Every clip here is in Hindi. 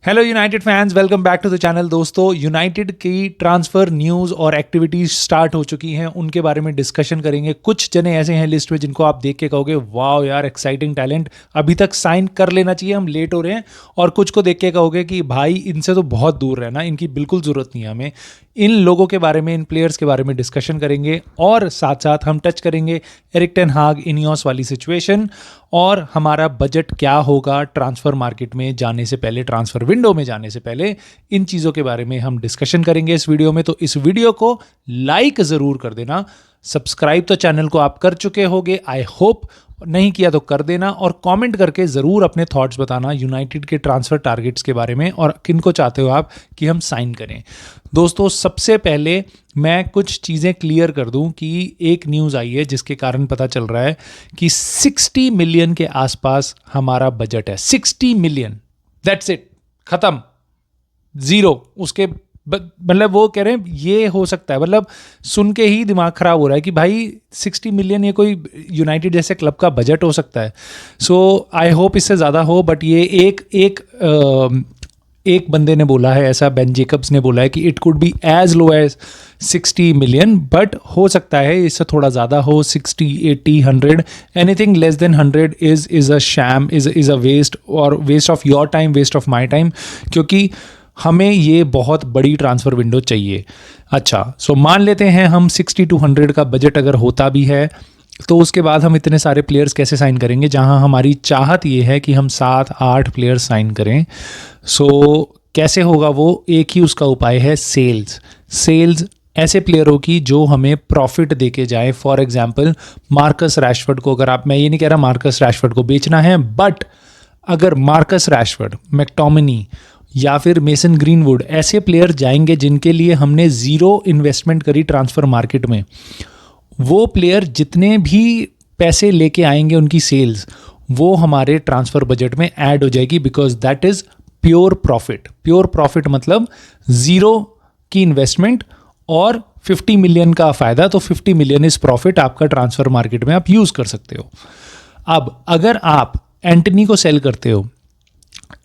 Hello United fans, welcome back to the channel. दोस्तों, यूनाइटेड की ट्रांसफ़र न्यूज़ और एक्टिविटीज़ स्टार्ट हो चुकी हैं, उनके बारे में डिस्कशन करेंगे। कुछ जने ऐसे हैं लिस्ट में जिनको आप देख के कहोगे वाओ यार, एक्साइटिंग टैलेंट, अभी तक साइन कर लेना चाहिए, हम लेट हो रहे हैं। और कुछ को देख के कहोगे कि भाई इनसे तो बहुत दूर रहना, इनकी बिल्कुल ज़रूरत नहीं है हमें। इन लोगों के बारे में, इन प्लेयर्स के बारे में डिस्कशन करेंगे और साथ साथ हम टच करेंगे एरिक टेन हाग इनियोस वाली सिचुएशन और हमारा बजट क्या होगा ट्रांसफ़र मार्केट में जाने से पहले, ट्रांसफ़र विंडो में जाने से पहले। इन चीज़ों के बारे में हम डिस्कशन करेंगे इस वीडियो में। तो इस वीडियो को लाइक ज़रूर कर देना। सब्सक्राइब तो चैनल को आप कर चुके होगे, आई होप। नहीं किया तो कर देना और कमेंट करके ज़रूर अपने थॉट्स बताना यूनाइटेड के ट्रांसफ़र टारगेट्स के बारे में और किन को चाहते हो आप कि हम साइन करें। दोस्तों, सबसे पहले मैं कुछ चीज़ें क्लियर कर दूं कि एक न्यूज़ आई है जिसके कारण पता चल रहा है कि 60 मिलियन के आसपास हमारा बजट है। 60 मिलियन, दैट्स इट, ख़त्म, ज़ीरो। उसके मतलब वो कह रहे हैं ये हो सकता है, मतलब सुन के ही दिमाग ख़राब हो रहा है कि भाई 60 मिलियन ये कोई यूनाइटेड जैसे क्लब का बजट हो सकता है। सो आई होप इससे ज़्यादा हो, बट ये एक बंदे ने बोला है ऐसा, बेन जेकब्स ने बोला है कि it could be as low as 60 million, but हो सकता है इससे थोड़ा ज़्यादा हो, 60, 80, 100। Anything less than 100 is a shame, is a waste, और waste of your time, waste of my time, क्योंकि हमें ये बहुत बड़ी ट्रांसफ़र विंडो चाहिए। अच्छा, सो मान लेते हैं हम 60 to 100 का बजट अगर होता भी है, तो उसके बाद हम इतने सारे प्लेयर्स कैसे साइन करेंगे, जहां हमारी चाहत ये है कि हम 7-8 प्लेयर्स साइन करें। सो कैसे होगा वो, एक ही उसका उपाय है, सेल्स ऐसे प्लेयरों की जो हमें प्रॉफिट दे के जाए। फॉर एग्जाम्पल मार्कस रैशफोर्ड को, अगर आप, मैं ये नहीं कह रहा मार्कस रैशफोर्ड को बेचना है, बट अगर मार्कस रैशफोर्ड, मैकटोमिनी या फिर मेसन ग्रीनवुड ऐसे प्लेयर जाएंगे जिनके लिए हमने ज़ीरो इन्वेस्टमेंट करी ट्रांसफ़र मार्केट में, वो प्लेयर जितने भी पैसे लेके आएंगे उनकी सेल्स, वो हमारे ट्रांसफ़र बजट में ऐड हो जाएगी, because that is pure profit. Pure profit मतलब ज़ीरो की इन्वेस्टमेंट और 50 मिलियन का फ़ायदा, तो 50 मिलियन इज़ प्रॉफिट आपका ट्रांसफ़र मार्केट में आप यूज़ कर सकते हो। अब अगर आप एंटनी को सेल करते हो,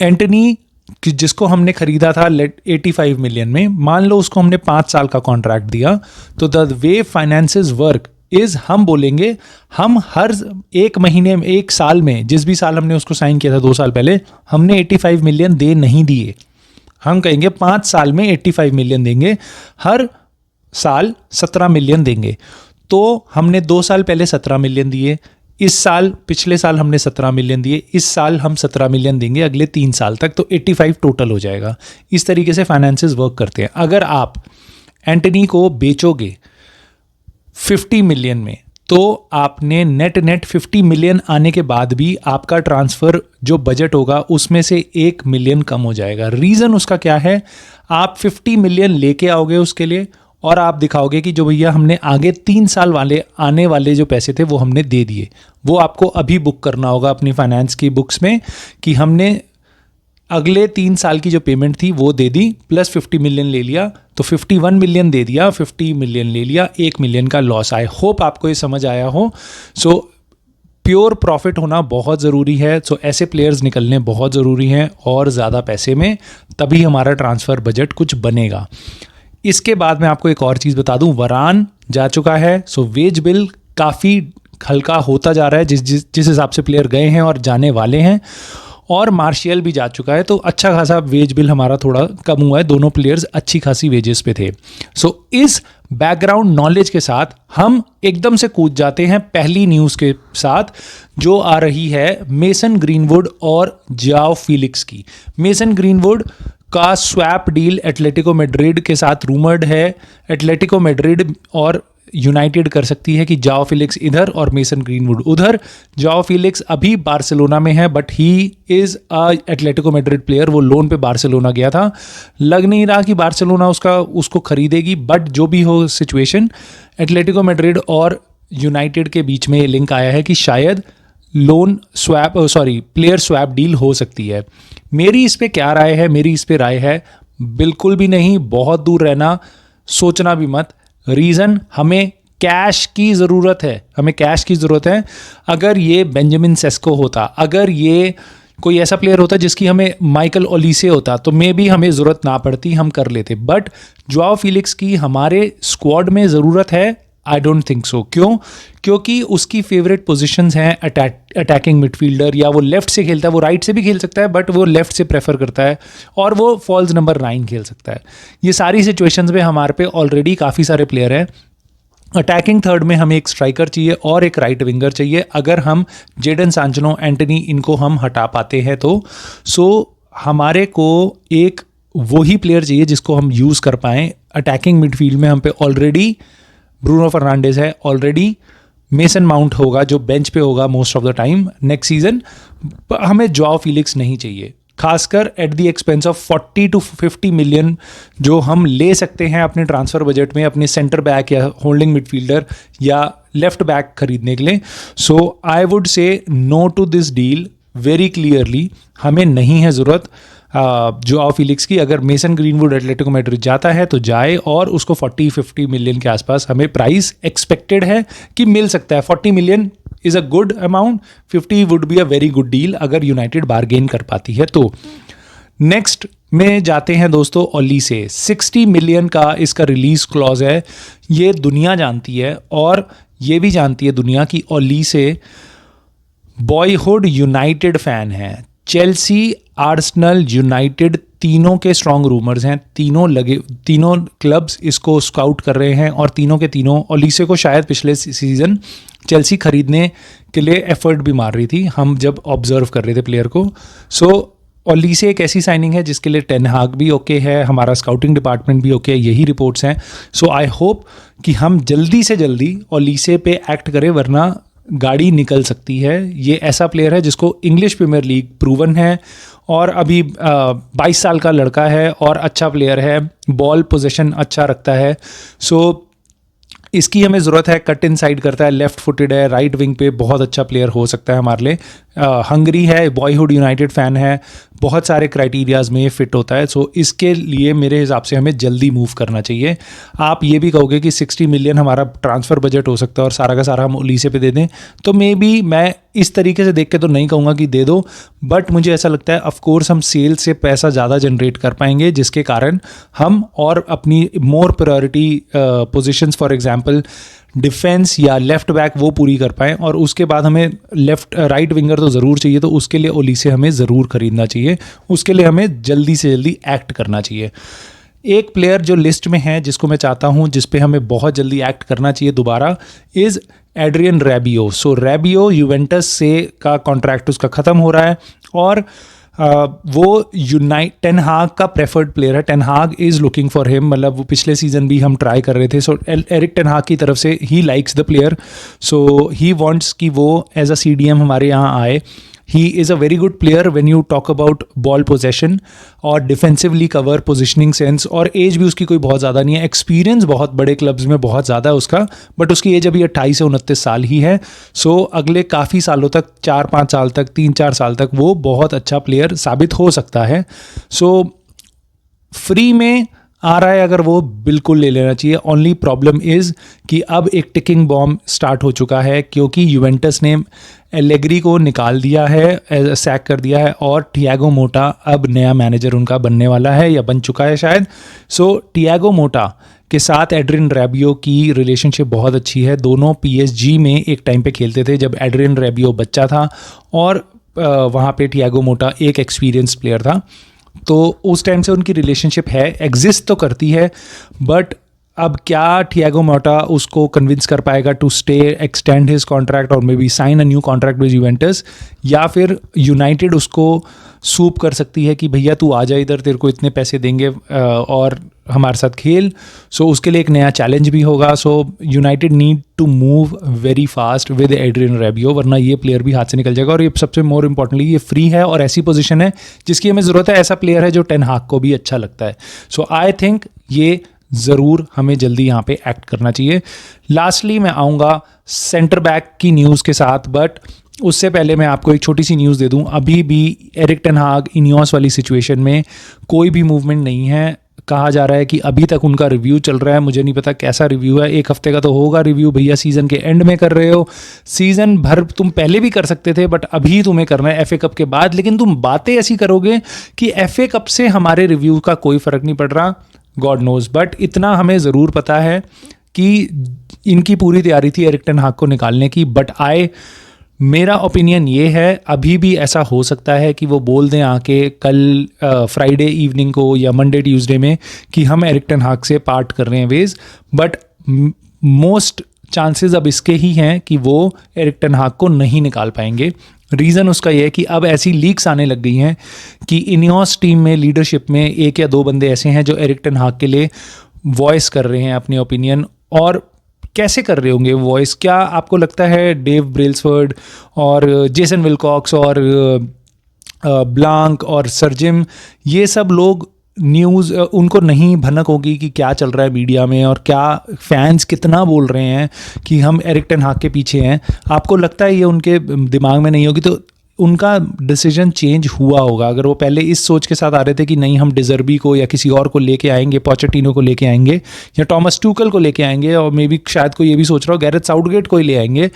एंटनी जिसको हमने खरीदा था 85 मिलियन में, मान लो उसको हमने 5 साल का कॉन्ट्रैक्ट दिया, तो the way finances work is, हम बोलेंगे हम हर एक महीने में, एक साल में, जिस भी साल हमने उसको साइन किया था 2 साल पहले, हमने 85 मिलियन दे नहीं दिए। हम कहेंगे 5 साल में 85 मिलियन देंगे, हर साल 17 मिलियन देंगे। तो हमने 2 साल पहले 17 मिलियन दिए, इस साल, पिछले साल हमने 17 मिलियन दिए, इस साल हम 17 मिलियन देंगे अगले 3 साल तक, तो 85 टोटल हो जाएगा। इस तरीके से फाइनेंसेस वर्क करते हैं। अगर आप एंटनी को बेचोगे 50 मिलियन में, तो आपने नेट 50 मिलियन आने के बाद भी आपका ट्रांसफ़र जो बजट होगा उसमें से 1 मिलियन कम हो जाएगा। रीज़न उसका क्या है, आप 50 मिलियन लेके आओगे उसके लिए और आप दिखाओगे कि जो भैया हमने आगे 3 साल वाले आने वाले जो पैसे थे वो हमने दे दिए। वो आपको अभी बुक करना होगा अपनी फाइनेंस की बुक्स में कि हमने अगले 3 साल की जो पेमेंट थी वो दे दी, प्लस 50 मिलियन ले लिया, तो 51 मिलियन दे दिया, 50 मिलियन ले लिया, 1 मिलियन का लॉस। आई होप आपको ये समझ आया हो। सो प्योर प्रॉफिट होना बहुत ज़रूरी है। सो ऐसे प्लेयर्स निकलने बहुत ज़रूरी हैं और ज़्यादा पैसे में, तभी हमारा ट्रांसफ़र बजट कुछ बनेगा। इसके बाद मैं आपको एक और चीज़ बता दूं, वरान जा चुका है, सो वेज बिल काफ़ी हल्का होता जा रहा है जिस हिसाब से प्लेयर गए हैं और जाने वाले हैं, और मार्शियल भी जा चुका है, तो अच्छा खासा वेज बिल हमारा थोड़ा कम हुआ है। दोनों प्लेयर्स अच्छी खासी वेजेस पे थे। सो इस बैकग्राउंड नॉलेज के साथ हम एकदम से कूद जाते हैं पहली न्यूज़ के साथ, जो आ रही है मेसन ग्रीनवुड और जाओ फीलिक्स की। मेसन ग्रीनवुड का स्वैप डील एटलेटिको मैड्रिड के साथ रूमर्ड है। एटलेटिको मैड्रिड और यूनाइटेड कर सकती है कि जाओ फिलिक्स इधर और मेसन ग्रीनवुड उधर। जाओ फिलिक्स अभी बार्सिलोना में है, but he is a Atletico Madrid player. वो लोन पे बार्सिलोना गया था, लग नहीं रहा कि बार्सिलोना उसको खरीदेगी, बट जो भी हो सिचुएशन, एटलेटिको मैड्रिड और यूनाइटेड के बीच में ये लिंक आया है कि शायद प्लेयर स्वैप डील हो सकती है। मेरी इस पे क्या राय है, मेरी इस पे राय है बिल्कुल भी नहीं, बहुत दूर रहना, सोचना भी मत। रीज़न, हमें कैश की ज़रूरत है, हमें कैश की ज़रूरत है। अगर ये बेंजामिन सेस्को होता, अगर ये कोई ऐसा प्लेयर होता जिसकी हमें माइकल ओलीसे होता तो मे बी हमें ज़रूरत ना पड़ती, हम कर लेते, बट जोआओ फिलिक्स की हमारे स्क्वाड में ज़रूरत है? I don't think so. क्यों? क्योंकि उसकी फेवरेट पोजीशंस हैं अटैकिंग मिडफील्डर, या वो लेफ्ट से खेलता है, वो राइट से भी खेल सकता है बट वो लेफ्ट से प्रेफर करता है, और वो फॉल्स नंबर 9 खेल सकता है। ये सारी सिचुएशंस में हमारे पे ऑलरेडी काफ़ी सारे प्लेयर हैं। अटैकिंग थर्ड में हमें एक स्ट्राइकर चाहिए और एक राइट विंगर चाहिए। अगर हम जेडन सांचनो, एंटनी, इनको हम हटा पाते हैं तो हमारे को एक वही प्लेयर चाहिए जिसको हम यूज़ कर पाएँ। अटैकिंग मिडफील्ड में हम पे ऑलरेडी ब्रूनो फर्नांडिस है, ऑलरेडी मेसन माउंट होगा जो बेंच पे होगा most of the time next season. हमें जोआओ फिलिक्स नहीं चाहिए, खासकर at the expense of 40 to 50 million जो हम ले सकते हैं अपने ट्रांसफ़र बजट में अपने सेंटर बैक या होल्डिंग मिडफील्डर या लेफ्ट बैक खरीदने के लिए। So I would say no to this deal very clearly. हमें नहीं है ज़रूरत जोआओ फिलिक्स की। अगर मेसन ग्रीनवुड एटलेटिको मैड्रिड जाता है तो जाए, और उसको 40-50 मिलियन के आसपास हमें प्राइस एक्सपेक्टेड है कि मिल सकता है। 40 million is a good amount, 50 would be a very good deal अगर यूनाइटेड बारगेन कर पाती है तो। नेक्स्ट में जाते हैं दोस्तों ओलीसे। 60 मिलियन का इसका रिलीज क्लॉज है। ये दुनिया जानती है, और ये भी जानती है दुनिया की ओलीसे बॉयहुड यूनाइटेड फैन है। चेल्सी, आर्सेनल, यूनाइटेड तीनों के स्ट्रॉन्ग रूमर्स हैं, तीनों क्लब्स इसको स्काउट कर रहे हैं, और तीनों के तीनों ओलीसे को शायद पिछले सीज़न चेल्सी खरीदने के लिए एफर्ट भी मार रही थी, हम जब ऑब्जर्व कर रहे थे प्लेयर को। सो ओलीसे एक ऐसी साइनिंग है जिसके लिए टेन हाग भी ओके है, हमारा स्काउटिंग डिपार्टमेंट भी ओके है, यही रिपोर्ट्स हैं। सो आई होप कि हम जल्दी से जल्दी ओलीसे पे एक्ट करें, वरना गाड़ी निकल सकती है। ये ऐसा प्लेयर है जिसको इंग्लिश प्रीमियर लीग प्रूवन है, और अभी 22 साल का लड़का है और अच्छा प्लेयर है, बॉल पोजीशन अच्छा रखता है। सो इसकी हमें ज़रूरत है। कट इन साइड करता है, लेफ्ट फुटेड है, राइट विंग पे बहुत अच्छा प्लेयर हो सकता है हमारे लिए। हंगरी है, बॉयहुड यूनाइटेड फ़ैन है, बहुत सारे क्राइटेरियाज़ में ये फिट होता है। सो इसके लिए मेरे हिसाब से हमें जल्दी मूव करना चाहिए। आप ये भी कहोगे कि 60 मिलियन हमारा ट्रांसफ़र बजट हो सकता है और सारा का सारा हम ओलीसे पे दे दें, तो मे बी मैं इस तरीके से देख के तो नहीं कहूँगा कि दे दो, बट मुझे ऐसा लगता है ऑफकोर्स हम सेल से पैसा ज़्यादा जनरेट कर पाएंगे, जिसके कारण हम और अपनी more priority positions for example defence या लेफ्ट बैक वो पूरी कर पाएँ, और उसके बाद हमें राइट विंगर तो ज़रूर चाहिए, तो उसके लिए ओलीसे हमें ज़रूर खरीदना चाहिए। उसके लिए हमें जल्दी से जल्दी एक्ट करना चाहिए। एक प्लेयर जो लिस्ट में है जिसको मैं चाहता हूँ जिस पे हमें बहुत जल्दी एक्ट करना चाहिए दोबारा इज़ एड्रियन रैबियो। सो रैबियो यूवेंटस से का कॉन्ट्रैक्ट उसका ख़त्म हो रहा है, और वो टेन हाग का प्रेफर्ड प्लेयर है। टेन हाग इज़ लुकिंग फॉर हिम, मतलब वो पिछले सीजन भी हम ट्राई कर रहे थे। सो एरिक टेन हाग की तरफ से he likes the player, so he wants कि वो एज अ CDM हमारे यहाँ आए। ही is a very good player when you talk about ball possession और डिफेंसिवली कवर, पोजिशनिंग सेंस, और एज भी उसकी कोई बहुत ज़्यादा नहीं है। एक्सपीरियंस बहुत बड़े क्लब्स में बहुत ज़्यादा है उसका, बट उसकी एज अभी 28 से 29 साल ही है। सो अगले काफ़ी सालों तक, 4-5 साल तक, 3-4 साल तक वो बहुत अच्छा प्लेयर साबित हो सकता है। सो फ्री में आ रहा है अगर, वो बिल्कुल ले लेना चाहिए। ओनली प्रॉब्लम इज़ कि अब एक टिकिंग बॉम्ब स्टार्ट हो चुका है, क्योंकि यूवेंटस ने एलेग्री को निकाल दिया है, सैक कर दिया है, और थियागो मोटा अब नया मैनेजर उनका बनने वाला है या बन चुका है शायद। सो थियागो मोटा के साथ एड्रियन रैबियो की रिलेशनशिप बहुत अच्छी है। दोनों PSG में एक टाइम पे खेलते थे जब एड्रियन रैबियो बच्चा था, और वहाँ पे थियागो मोटा एक एक्सपीरियंस्ड प्लेयर था। तो उस टाइम से उनकी रिलेशनशिप है, एग्जिस्ट तो करती है, बट अब क्या थियागो मोटा उसको कन्विंस कर पाएगा to stay, extend his contract और may be sign a new contract with Juventus, या फिर यूनाइटेड उसको सूप कर सकती है कि भैया तू आ जा इधर, तेरे को इतने पैसे देंगे और हमारे साथ खेल। सो उसके लिए एक नया चैलेंज भी होगा। So United need to move very fast with Adrien Rabiot, वरना ये प्लेयर भी हाथ से निकल जाएगा। और ये सबसे मोर इम्पॉर्टेंटली ये फ्री है और ऐसी पोजीशन है जिसकी हमें ज़रूरत है। ऐसा प्लेयर है जो टेन हाग को भी अच्छा लगता है। सो आई थिंक ये ज़रूर हमें जल्दी यहाँ पे एक्ट करना चाहिए। लास्टली मैं आऊँगा सेंटर बैक की न्यूज़ के साथ, बट उससे पहले मैं आपको एक छोटी सी न्यूज़ दे दूं। अभी भी एरिक टेन हाग इनियोस वाली सिचुएशन में कोई भी मूवमेंट नहीं है। कहा जा रहा है कि अभी तक उनका रिव्यू चल रहा है, मुझे नहीं पता कैसा रिव्यू है, 1 हफ्ते का तो होगा रिव्यू। भैया सीज़न के एंड में कर रहे हो, सीज़न भर तुम पहले भी कर सकते थे बट अभी तुम्हें करना है FA कप के बाद, लेकिन तुम बातें ऐसी करोगे कि FA कप से हमारे रिव्यू का कोई फ़र्क नहीं पड़ रहा, गॉड नोज। बट इतना हमें ज़रूर पता है कि इनकी पूरी तैयारी थी एरिक टेन हाग को निकालने की। बट मेरा ओपिनियन ये है, अभी भी ऐसा हो सकता है कि वो बोल दें आके कल फ्राइडे इवनिंग को या मंडे ट्यूसडे में कि हम एरिक टेन हाग से पार्ट कर रहे हैं वेज। बट मोस्ट चांसेस अब इसके ही हैं कि वो एरिक टेन हाग को नहीं निकाल पाएंगे। रीज़न उसका ये है कि अब ऐसी लीक्स आने लग गई हैं कि इनियोस टीम में लीडरशिप में 1 या 2 बंदे ऐसे हैं जो एरिक टेन हाग के लिए वॉइस कर रहे हैं अपनी ओपिनियन। और कैसे कर रहे होंगे वॉइस? क्या आपको लगता है डेव ब्रेल्सफर्ड और जेसन विलकॉक्स और ब्लांक और सरजिम, ये सब लोग न्यूज़ उनको नहीं भनक होगी कि क्या चल रहा है मीडिया में और क्या फैंस कितना बोल रहे हैं कि हम एरिक टेन हाग के पीछे हैं? आपको लगता है ये उनके दिमाग में नहीं होगी? तो उनका डिसीजन चेंज हुआ होगा। अगर वो पहले इस सोच के साथ आ रहे थे कि नहीं हम डिजर्बी को या किसी और को लेके आएंगे, पोचेटिनो को लेके आएंगे या टॉमस टूकल को लेके आएंगे, और मे बी शायद कोई ये भी सोच रहा हो गैरेथ साउथगेट को ही ले आएंगे,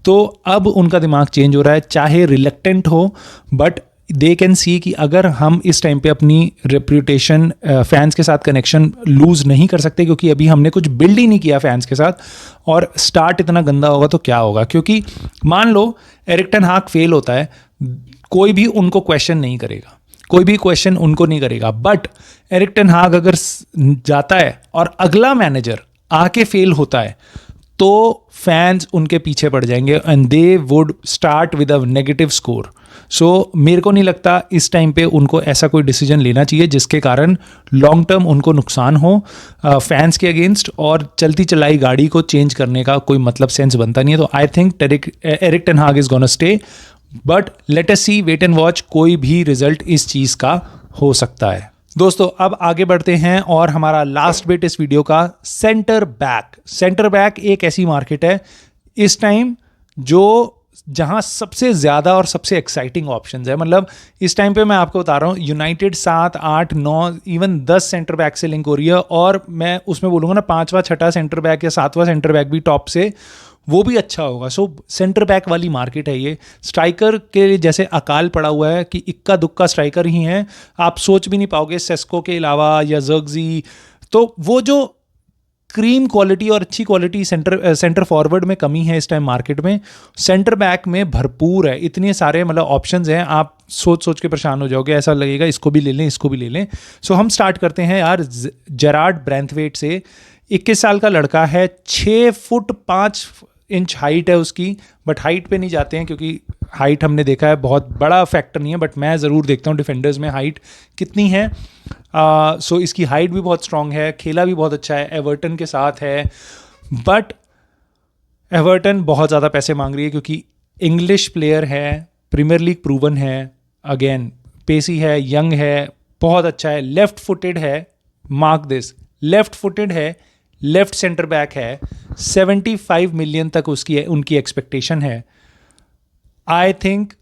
तो अब उनका दिमाग चेंज हो रहा है, चाहे रिलेक्टेंट हो। बट दे कैन सी कि अगर हम इस टाइम पे अपनी रेप्यूटेशन, फैंस के साथ कनेक्शन लूज़ नहीं कर सकते, क्योंकि अभी हमने कुछ बिल्ड ही नहीं किया फैंस के साथ, और स्टार्ट इतना गंदा होगा तो क्या होगा। क्योंकि मान लो एरिक टेन हाग फेल होता है, कोई भी उनको क्वेश्चन नहीं करेगा, कोई भी क्वेश्चन उनको नहीं करेगा। बट एरिक टेन हाग अगर जाता है और अगला मैनेजर आके फेल होता है तो फैंस उनके पीछे पड़ जाएंगे and they would start with a negative score. So मेरे को नहीं लगता इस टाइम पे उनको ऐसा कोई डिसीजन लेना चाहिए जिसके कारण लॉन्ग टर्म उनको नुकसान हो फैंस के अगेंस्ट, और चलती चलाई गाड़ी को चेंज करने का कोई मतलब सेंस बनता नहीं है। तो I think Erik ten Hag is gonna stay, but let us see, wait and watch, कोई भी रिजल्ट इस चीज़ का हो सकता है। दोस्तों अब आगे बढ़ते हैं और हमारा लास्ट बिट इस वीडियो का, सेंटर बैक। सेंटर बैक एक ऐसी मार्केट है इस टाइम जो जहां सबसे ज़्यादा और सबसे एक्साइटिंग ऑप्शंस है। मतलब इस टाइम पे मैं आपको बता रहा हूँ यूनाइटेड 7, 8, 9 इवन 10 सेंटर बैक से लिंक हो रही है, और मैं उसमें बोलूँगा ना 5वां 6ठा सेंटर बैक या 7वां सेंटर बैक भी टॉप से, वो भी अच्छा होगा। सो सेंटर बैक वाली मार्केट है ये। स्ट्राइकर के जैसे अकाल पड़ा हुआ है कि इक्का दुक्का स्ट्राइकर ही हैं, आप सोच भी नहीं पाओगे सेस्को के अलावा या ज़र्गज़ी। तो वो जो क्रीम क्वालिटी और अच्छी क्वालिटी सेंटर फॉरवर्ड में कमी है इस टाइम मार्केट में, सेंटर बैक में भरपूर है। इतने सारे मतलब ऑप्शंस हैं, आप सोच सोच के परेशान हो जाओगे, ऐसा लगेगा इसको भी ले लें इसको भी ले लें। सो हम स्टार्ट करते हैं यार जेरार्ड ब्रैंथवेट से। 21 साल का लड़का है, 6 फुट 5 इंच हाइट है उसकी, बट हाइट पे नहीं जाते हैं क्योंकि हाइट हमने देखा है बहुत बड़ा फैक्टर नहीं है, बट मैं ज़रूर देखता हूँ डिफेंडर्स में हाइट कितनी है। सो इसकी हाइट भी बहुत स्ट्रांग है, खेला भी बहुत अच्छा है, एवर्टन के साथ है। बट एवर्टन बहुत ज़्यादा पैसे मांग रही है क्योंकि इंग्लिश प्लेयर है, प्रीमियर लीग प्रूवन है, अगेन पेसी है, यंग है, बहुत अच्छा है, लेफ्ट फुटेड है, मार्क दिस, लेफ्ट फुटेड है, लेफ्ट सेंटर बैक है, 75 मिलियन तक उनकी एक्सपेक्टेशन है। आई थिंक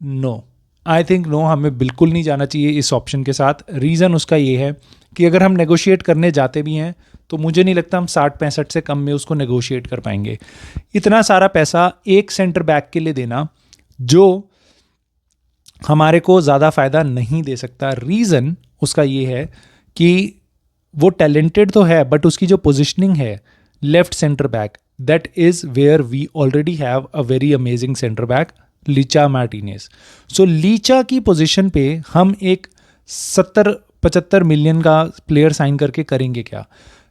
नो, हमें बिल्कुल नहीं जाना चाहिए इस ऑप्शन के साथ। रीज़न उसका ये है कि अगर हम नेगोशिएट करने जाते भी हैं तो मुझे नहीं लगता हम 60-65 से कम में उसको नेगोशिएट कर पाएंगे। इतना सारा पैसा एक सेंटर बैक के लिए देना जो हमारे को ज़्यादा फ़ायदा नहीं दे सकता। रीज़न उसका ये है कि वो टैलेंटेड तो है बट उसकी जो पोजिशनिंग है left centre back, that is where we already have a very amazing centre back, Licha Martinez. So Licha की पोजीशन पे हम एक 70-75 मिलियन का प्लेयर साइन करके करेंगे क्या?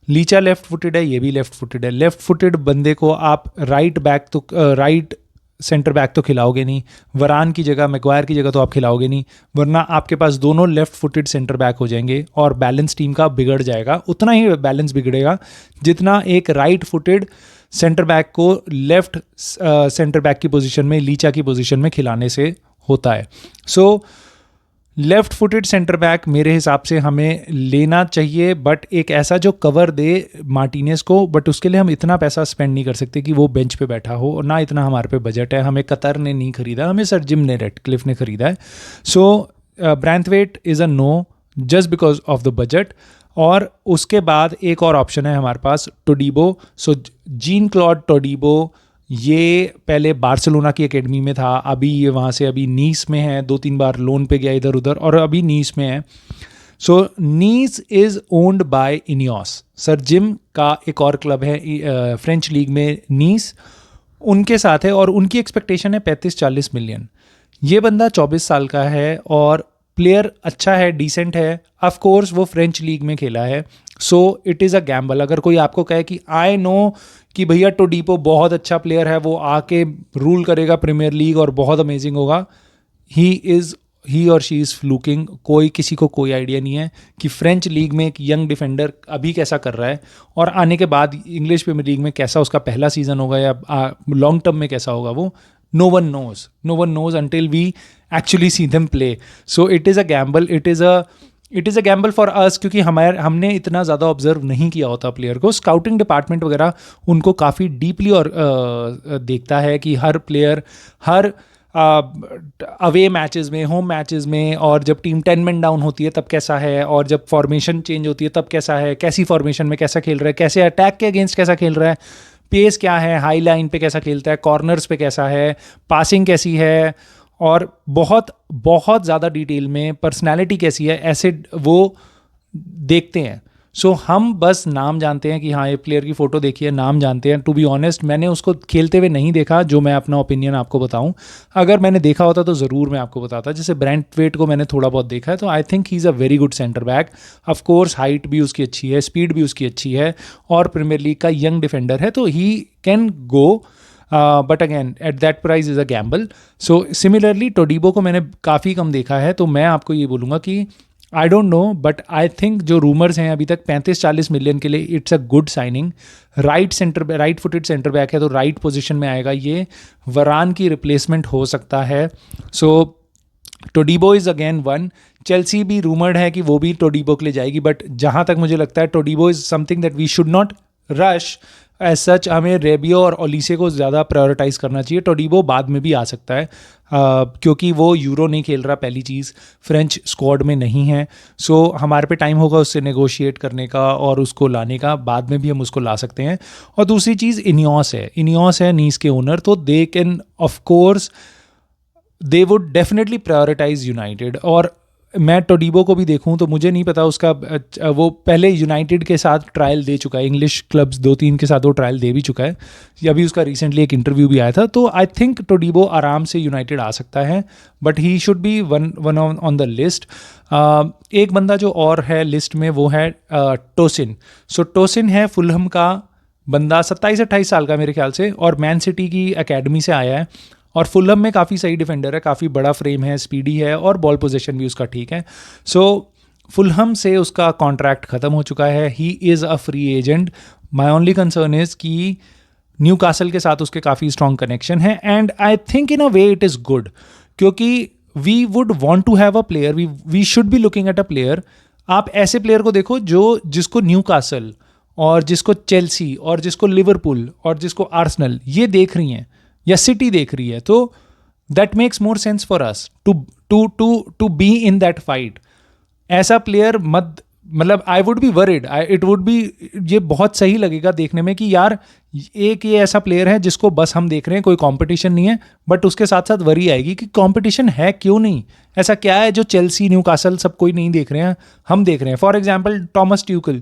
लीचा लेफ्ट फुटेड है, ये भी लेफ्ट फुटेड है। लेफ्ट फुटेड बंदे को आप राइट सेंटर बैक तो खिलाओगे नहीं, वरान की जगह, मैग्वायर की जगह तो आप खिलाओगे नहीं, वरना आपके पास दोनों लेफ्ट फुटेड सेंटर बैक हो जाएंगे और बैलेंस टीम का बिगड़ जाएगा। उतना ही बैलेंस बिगड़ेगा जितना एक राइट फुटेड सेंटर बैक को लेफ्ट सेंटर बैक की पोजीशन में, लीचा की पोजीशन में खिलाने से होता है। So left footed centre back मेरे हिसाब से हमें लेना चाहिए, बट एक ऐसा जो कवर दे मार्टिनेज को, बट उसके लिए हम इतना पैसा स्पेंड नहीं कर सकते कि वो बेंच पे बैठा हो, और ना इतना हमारे पे बजट है। हमें कतर ने नहीं खरीदा, हमें सर जिम ने रेडक्लिफ ने खरीदा है। So Branthwaite is a no just because of the budget. और उसके बाद एक और ऑप्शन है हमारे पास, टोडीबो। सो जीन क्लॉड टोडीबो, ये पहले बार्सिलोना की एकेडमी में था, अभी ये वहाँ से अभी नीस में है, 2-3 बार लोन पे गया इधर उधर और अभी नीस में है। So Nice is owned by INEOS. Sir Jim का एक और क्लब है फ्रेंच लीग में, नीस, उनके साथ है और उनकी एक्सपेक्टेशन है 35-40 मिलियन। ये बंदा 24 साल का है और प्लेयर अच्छा है, डिसेंट है। ऑफ कोर्स वो फ्रेंच लीग में खेला है, so it is a Gamble. अगर कोई आपको कहे कि आई नो कि भैया टोडीपो बहुत अच्छा प्लेयर है, वो आके रूल करेगा प्रीमियर लीग और बहुत अमेजिंग होगा, ही और शी इज़ फ्लूकिंग। कोई किसी को कोई आइडिया नहीं है कि फ्रेंच लीग में एक यंग डिफेंडर अभी कैसा कर रहा है और आने के बाद इंग्लिश प्रीमियर लीग में कैसा उसका पहला सीज़न होगा या लॉन्ग टर्म में कैसा होगा, वो no one knows until we actually see them play. So it is a gamble, it is a gamble for us, क्योंकि हमने इतना ज़्यादा ऑब्जर्व नहीं किया होता प्लेयर को। स्काउटिंग डिपार्टमेंट वगैरह उनको काफ़ी डीपली और देखता है कि हर प्लेयर हर अवे मैचेस में, होम मैचेस में, और जब टीम 10 मैन डाउन होती है तब कैसा है, और जब फॉर्मेशन चेंज होती है तब कैसा है, कैसी फॉर्मेशन में कैसा खेल रहा है, कैसे अटैक के अगेंस्ट कैसा खेल रहा है, पेस क्या है, हाई लाइन पे कैसा खेलता है, कॉर्नर्स पे कैसा है, पासिंग कैसी है, और बहुत बहुत ज़्यादा डिटेल में पर्सनालिटी कैसी है, ऐसे वो देखते हैं। सो हम बस नाम जानते हैं कि हाँ ये प्लेयर की फ़ोटो देखी है, नाम जानते हैं। टू बी ऑनेस्ट मैंने उसको खेलते हुए नहीं देखा, जो मैं अपना ओपिनियन आपको बताऊं। अगर मैंने देखा होता तो ज़रूर मैं आपको बताता। जैसे ब्रेंटवेट को मैंने थोड़ा बहुत देखा है, तो I think he is a very good centre back. Of course height भी उसकी अच्छी है, स्पीड भी उसकी अच्छी है, और प्रीमियर लीग का यंग डिफेंडर है, तो he can go, but again at that price is a gamble. So similarly Todibo को मैंने काफ़ी कम देखा है, तो मैं आपको ये बोलूँगा कि I don't know, but I think जो रूमर्स हैं अभी तक 35-40 मिलियन के लिए, it's a good signing. Right footed centre back है, तो राइट पोजीशन में आएगा, ये वरान की रिप्लेसमेंट हो सकता है। सो टोडीबो इज़ अगेन वन। चेल्सी भी रूमर्ड है कि वो भी टोडीबो के लिए जाएगी, बट जहाँ तक मुझे लगता है Todibo is something that we should not rush as such. हमें रेबियो और ओलिसे को ज़्यादा प्रायोरिटाइज़ करना चाहिए। टोडीबो बाद में भी आ सकता है, क्योंकि वो यूरो नहीं खेल रहा, पहली चीज़ फ्रेंच स्क्वाड में नहीं है। सो हमारे पे टाइम होगा उससे नेगोशिएट करने का और उसको लाने का, बाद में भी हम उसको ला सकते हैं। और दूसरी चीज़ इनियोस है नीस के ओनर, तो they can of course they would definitely prioritize United. और मैं टोडीबो को भी देखूं तो मुझे नहीं पता उसका, वो पहले यूनाइटेड के साथ ट्रायल दे चुका है, इंग्लिश क्लब्स 2-3 के साथ वो ट्रायल दे भी चुका है, अभी उसका रिसेंटली एक इंटरव्यू भी आया था। तो आई थिंक टोडीबो आराम से यूनाइटेड आ सकता है, but he should be one on the list. एक बंदा जो और है लिस्ट में वो है टोसिन। सो टोसिन है फुलहम का बंदा, 27-28 साल का मेरे ख्याल से, और मैन सिटी की एकेडमी से आया है, और फुलहम में काफ़ी सही डिफेंडर है, काफ़ी बड़ा फ्रेम है, स्पीडी है, और बॉल पोजीशन भी उसका ठीक है। सो फुलहम से उसका कॉन्ट्रैक्ट ख़त्म हो चुका है, he is a free agent. My only concern is कि न्यू कासल के साथ उसके काफ़ी स्ट्रॉन्ग कनेक्शन है, and I think in a way it is good, क्योंकि we would want to have a player, we should be looking at a player. आप ऐसे प्लेयर को देखो जिसको न्यू कासल और जिसको चेल्सी और जिसको लिवरपूल और जिसको आर्सेनल ये देख रही हैं या सिटी देख रही है, तो that makes more sense for us to be in that fight. ऐसा प्लेयर मत, मतलब I would be worried, it would be, ये बहुत सही लगेगा देखने में कि यार एक ये ऐसा प्लेयर है जिसको बस हम देख रहे हैं, कोई कंपटीशन नहीं है, बट उसके साथ साथ वरी आएगी कि कंपटीशन है क्यों नहीं, ऐसा क्या है जो चेल्सी न्यूकासल सब कोई नहीं देख रहे हैं, हम देख रहे हैं। फॉर एग्जाम्पल टॉमस ट्यूकल,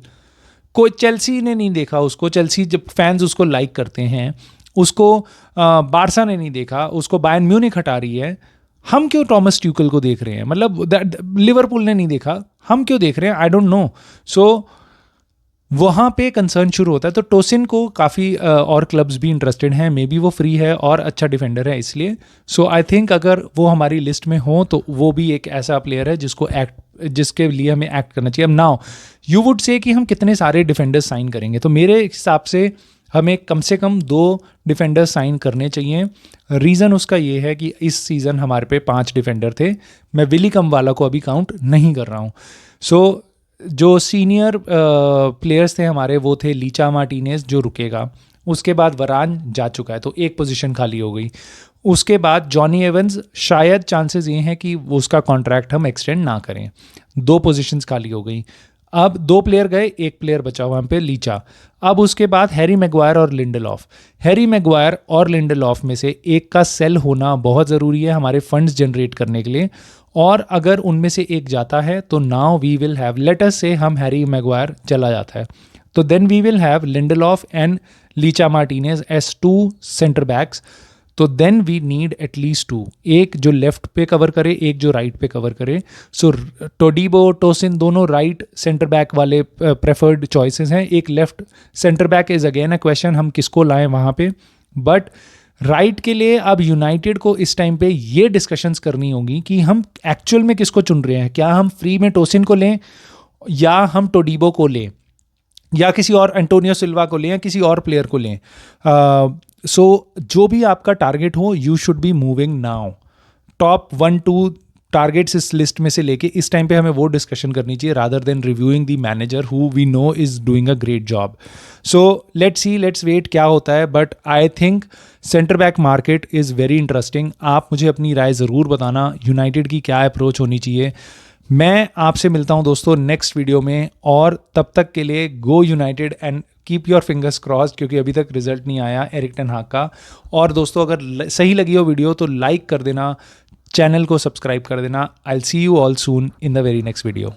कोई चेल्सी ने नहीं देखा उसको, चेल्सी जब फैंस उसको लाइक करते हैं, उसको बारसा ने नहीं देखा, उसको बायर्न म्यूनिख हटा रही है, हम क्यों टॉमस ट्यूकल को देख रहे हैं, मतलब लिवरपूल ने नहीं देखा, हम क्यों देख रहे हैं, आई डोंट नो। सो वहाँ पे कंसर्न शुरू होता है। तो टोसिन को काफ़ी और क्लब्स भी इंटरेस्टेड हैं, मे बी वो फ्री है और अच्छा डिफेंडर है इसलिए। सो आई थिंक अगर वो हमारी लिस्ट में हो तो वो भी एक ऐसा प्लेयर है जिसके लिए हमें एक्ट करना चाहिए। अब नाउ यू वुड से कि हम कितने सारे डिफेंडर्स साइन करेंगे, तो मेरे हिसाब से हमें कम से कम 2 डिफेंडर साइन करने चाहिए। रीज़न उसका ये है कि इस सीज़न हमारे पे 5 डिफेंडर थे, मैं विली कमवाला को अभी काउंट नहीं कर रहा हूँ। सो जो सीनियर प्लेयर्स थे हमारे वो थे लीचा मार्टिनेज जो रुकेगा, उसके बाद वरान जा चुका है तो एक पोजीशन खाली हो गई, उसके बाद जॉनी एवंस, शायद चांसेस ये हैं कि वो उसका कॉन्ट्रैक्ट हम एक्सटेंड ना करें, 2 पोजीशंस खाली हो गई। अब 2 प्लेयर गए, 1 प्लेयर बचा वहाँ पे, लीचा। अब उसके बाद हैरी मैग्वायर और लिंडलॉफ। हैरी मैग्वायर और लिंडलॉफ में से एक का सेल होना बहुत ज़रूरी है हमारे फंड्स जनरेट करने के लिए, और अगर उनमें से एक जाता है तो now we will have, let us say हम हैरी मैग्वायर चला जाता है, तो then we will have Lindelof and Licha Martinez as 2 centre backs. तो देन वी नीड एटलीस्ट 2, एक जो लेफ्ट पे कवर करे, एक जो राइट पे कवर करे। सो टोडीबो, टोसिन दोनों राइट सेंटर बैक वाले प्रेफर्ड चॉइसेस हैं। एक left centre back is again a question, हम किसको लाएं वहाँ पे। बट राइट के लिए अब यूनाइटेड को इस टाइम पे ये डिस्कशंस करनी होगी कि हम एक्चुअल में किसको चुन रहे हैं। क्या हम फ्री में टोसिन को लें, या हम टोडीबो को लें, या किसी और एंटोनियो सिल्वा को लें, या किसी और प्लेयर को लें। सो जो भी आपका टारगेट हो, you should be moving now. Top 1-2 targets इस लिस्ट में से लेके इस टाइम पे हमें वो डिस्कशन करनी चाहिए, rather than reviewing the manager who we know is doing a great job. So let's wait क्या होता है। But I think centre back market is very interesting. आप मुझे अपनी राय ज़रूर बताना, यूनाइटेड की क्या अप्रोच होनी चाहिए। मैं आपसे मिलता हूं दोस्तों नेक्स्ट वीडियो में, और तब तक के लिए go United and keep your fingers crossed, क्योंकि अभी तक रिजल्ट नहीं आया एरिक टेन हाग का। और दोस्तों अगर सही लगी हो वीडियो तो लाइक कर देना, चैनल को सब्सक्राइब कर देना। I will see you all soon in the very next video.